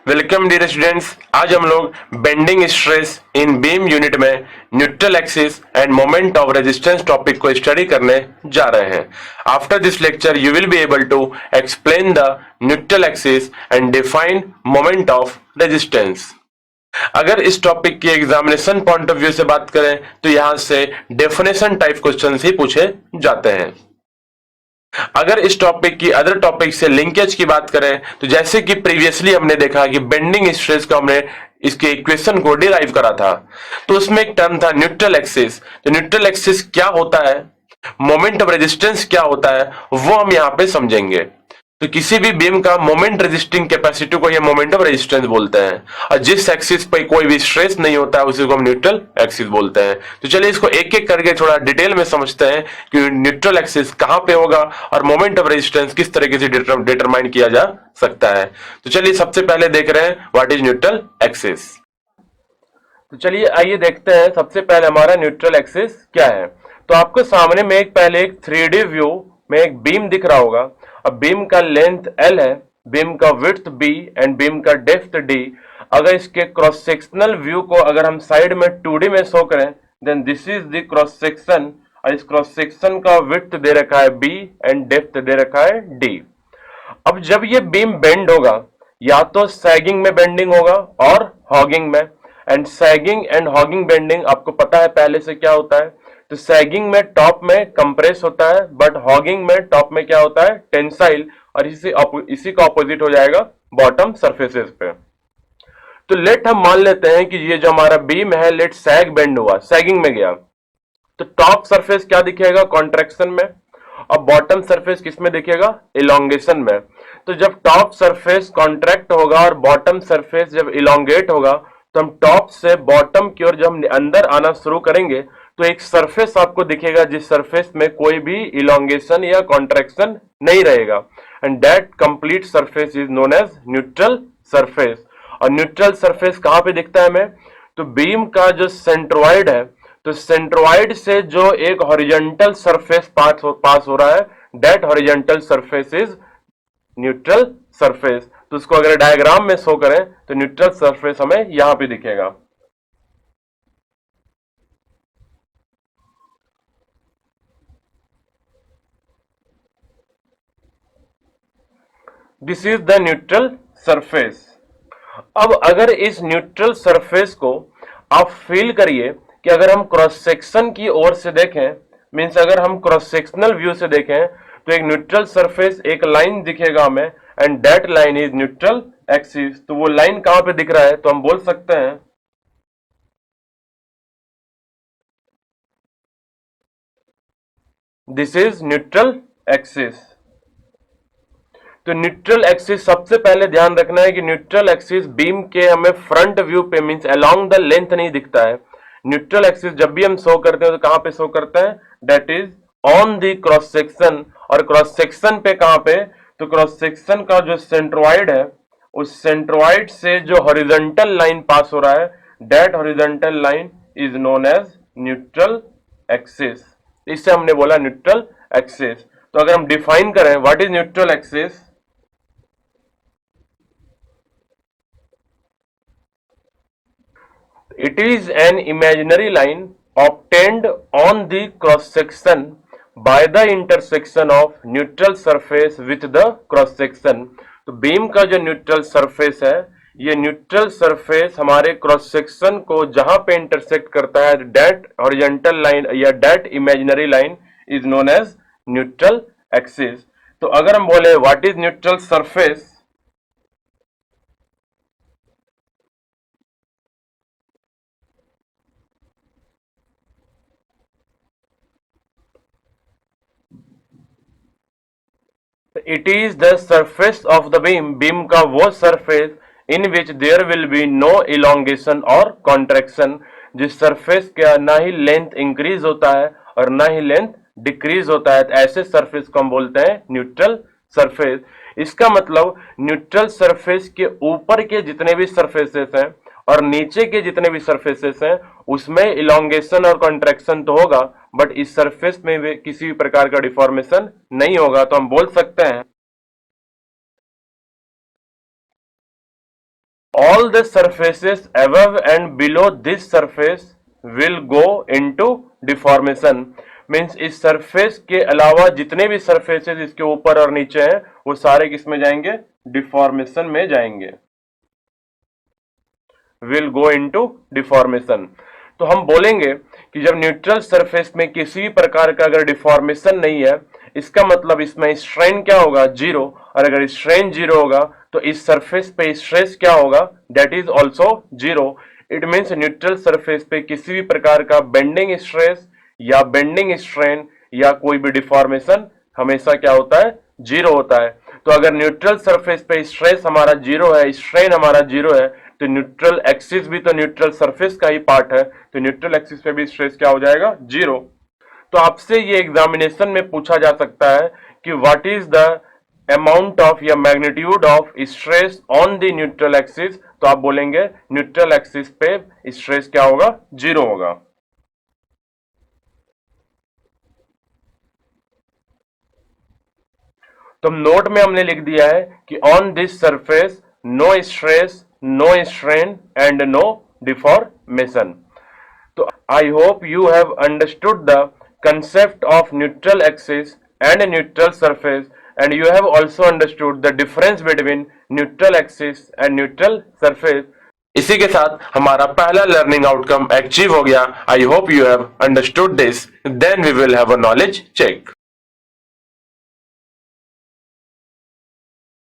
Welcome dear students. आज हम लोग bending stress in beam unit में neutral axis and moment of resistance topic को स्टडी करने जा रहे हैं। After this lecture you will be able to explain the neutral axis and define moment of resistance. अगर इस टॉपिक की examination point of view से बात करें तो यहां से डेफिनेशन टाइप क्वेश्चन ही पूछे जाते हैं। अगर इस टॉपिक की अदर टॉपिक से लिंकेज की बात करें तो जैसे कि प्रीवियसली हमने देखा कि बेंडिंग स्ट्रेस को हमने इसके इक्वेशन को डिराइव करा था, तो उसमें एक टर्म था न्यूट्रल एक्सिस। तो न्यूट्रल एक्सिस क्या होता है, मोमेंट ऑफ रेजिस्टेंस क्या होता है, वो हम यहां पे समझेंगे। तो किसी भी बीम का मोमेंट रेजिस्टिंग कैपेसिटी को ये मोमेंट ऑफ रेजिस्टेंस बोलते हैं, और जिस एक्सिस पे कोई भी स्ट्रेस नहीं होता है उसी को हम न्यूट्रल एक्सिस बोलते हैं। तो चलिए इसको एक एक करके थोड़ा डिटेल में समझते हैं कि न्यूट्रल एक्सिस कहां पे होगा और मोमेंट ऑफ रेजिस्टेंस किस तरीके से डिटरमाइन किया जा सकता है। तो चलिए सबसे पहले देख रहे हैं व्हाट इज न्यूट्रल एक्सिस। तो चलिए आइए देखते हैं सबसे पहले हमारा न्यूट्रल एक्सिस क्या है। तो आपको सामने में पहले एक 3D व्यू में एक बीम दिख रहा होगा। अब बीम का लेंथ L है, बीम का विड्थ B एंड बीम का डेप्थ D। अगर इसके क्रॉस सेक्शनल व्यू को अगर हम साइड में 2D में शो करें, then this is the cross section, और इस क्रॉस सेक्शन का विड्थ दे रखा है B एंड डेप्थ दे रखा है D। अब जब ये बीम बेंड होगा, या तो सैगिंग में बेंडिंग होगा और हॉगिंग में। And sagging and hugging bending आपको पता है पहले से क्या होता है। तो सैगिंग में टॉप में कंप्रेस होता है, बट हॉगिंग में टॉप में क्या होता है, टेंसाइल, और इसी का ऑपोजिट हो जाएगा बॉटम सरफेसेस पे। तो लेट हम मान लेते हैं कि ये जो हमारा बीम है, लेट सैग बेंड हुआ, सैगिंग में गया, तो टॉप सरफेस क्या दिखेगा, कॉन्ट्रैक्शन में, और बॉटम सरफेस किसमें दिखेगा, इलोंगेशन में। तो जब टॉप सरफेस कॉन्ट्रैक्ट होगा और बॉटम सरफेस जब इलोंगेट होगा, तो हम टॉप से बॉटम की ओर जब हम अंदर आना शुरू करेंगे तो एक सरफेस आपको दिखेगा जिस सरफेस में कोई भी इलोंगेशन या कॉन्ट्रैक्शन नहीं रहेगा, and that complete surface is known as neutral surface. और न्यूट्रल सरफेस कहां पे दिखता है हमें, तो बीम का जो सेंट्रोइड है, तो सेंट्रोइड से जो एक हॉरिजॉन्टल सरफेस पास हो रहा है, that horizontal surface is neutral surface. तो उसको अगर डायग्राम में शो करें तो न्यूट्रल सरफेस हमें यहां पे दिखेगा। This is the neutral surface. अब अगर इस न्यूट्रल सरफेस को आप फील करिए कि अगर हम क्रॉस सेक्शन की ओर से देखें, मींस अगर हम क्रॉस सेक्शनल व्यू से देखें, तो एक न्यूट्रल सरफेस एक लाइन दिखेगा हमें, and that line is neutral axis. तो वो लाइन कहां पे दिख रहा है, तो हम बोल सकते हैं दिस इज न्यूट्रल एक्सिस। तो न्यूट्रल एक्सिस सबसे पहले ध्यान रखना है कि न्यूट्रल एक्सिस बीम के हमें फ्रंट व्यू पे मींस अलोंग द लेंथ नहीं दिखता है। न्यूट्रल एक्सिस जब भी हम शो करते हैं तो कहां पे शो करते हैं, that is on the cross section. और क्रॉस सेक्शन पे कहां पे, तो क्रॉस सेक्शन का जो सेंट्रोइड है, उस सेंट्रोइड से जो हॉरिजॉन्टल लाइन पास हो रहा है, that horizontal line is known as neutral axis. इससे हमने बोला न्यूट्रल एक्सिस। तो अगर हम डिफाइन करें what is neutral axis, it is an imaginary line obtained on the cross section by the intersection of neutral surface with the cross section। तो beam का जो न्यूट्रल सरफेस है, ये न्यूट्रल सरफेस हमारे क्रॉस सेक्शन को जहां पे intersect करता है, डेट हॉरिजॉन्टल लाइन या that imaginary line is known as neutral axis. तो अगर हम बोले what is neutral surface, it is the surface of the beam, beam का वो surface in which there will be no elongation और contraction, जिस surface का ना ही लेंथ इंक्रीज होता है और ना ही लेंथ डिक्रीज होता है। ऐसे सरफेस को हम बोलते हैं न्यूट्रल सरफेस। इसका मतलब न्यूट्रल सरफेस के ऊपर के जितने भी सरफेसेस हैं और नीचे के जितने भी सरफेसेस हैं उसमें इलोंगेशन और कॉन्ट्रैक्शन तो होगा, बट इस सरफेस में भी किसी भी प्रकार का डिफॉर्मेशन नहीं होगा। तो हम बोल सकते हैं all the surfaces above and below this surface will go into deformation. Means इस सरफेस के अलावा जितने भी सरफेसेस इसके ऊपर और नीचे हैं वो सारे किस में जाएंगे? डिफॉर्मेशन में जाएंगे, विल गो इनटू डिफॉर्मेशन। तो हम बोलेंगे कि जब न्यूट्रल सरफेस में किसी भी प्रकार का अगर डिफॉर्मेशन नहीं है, इसका मतलब इसमें स्ट्रेन क्या होगा? जीरो। और अगर स्ट्रेन जीरो होगा तो इस सरफेस पे स्ट्रेस क्या होगा? That is also zero. It means neutral surface पे किसी भी प्रकार का बेंडिंग स्ट्रेस या बेंडिंग स्ट्रेन या कोई भी डिफॉर्मेशन हमेशा क्या होता है? जीरो होता है। तो अगर न्यूट्रल सरफेस पे स्ट्रेस हमारा जीरो है, स्ट्रेन हमारा जीरो है, तो न्यूट्रल एक्सिस भी तो न्यूट्रल सरफेस का ही पार्ट है, तो न्यूट्रल एक्सिस पे भी स्ट्रेस क्या हो जाएगा? जीरो। तो आपसे ये एग्जामिनेशन में पूछा जा सकता है कि what is the amount of या magnitude of stress on the neutral axis, तो आप बोलेंगे न्यूट्रल एक्सिस पे स्ट्रेस क्या होगा? जीरो होगा। तो नोट में हमने लिख दिया है कि on this surface no stress, no strain and no deformation. तो I hope you have understood the concept of neutral axis and neutral surface, and you have also understood the difference between neutral axis and neutral surface. इसी के साथ हमारा पहला learning outcome achieve हो गया। I hope you have understood this. Then we will have a knowledge check.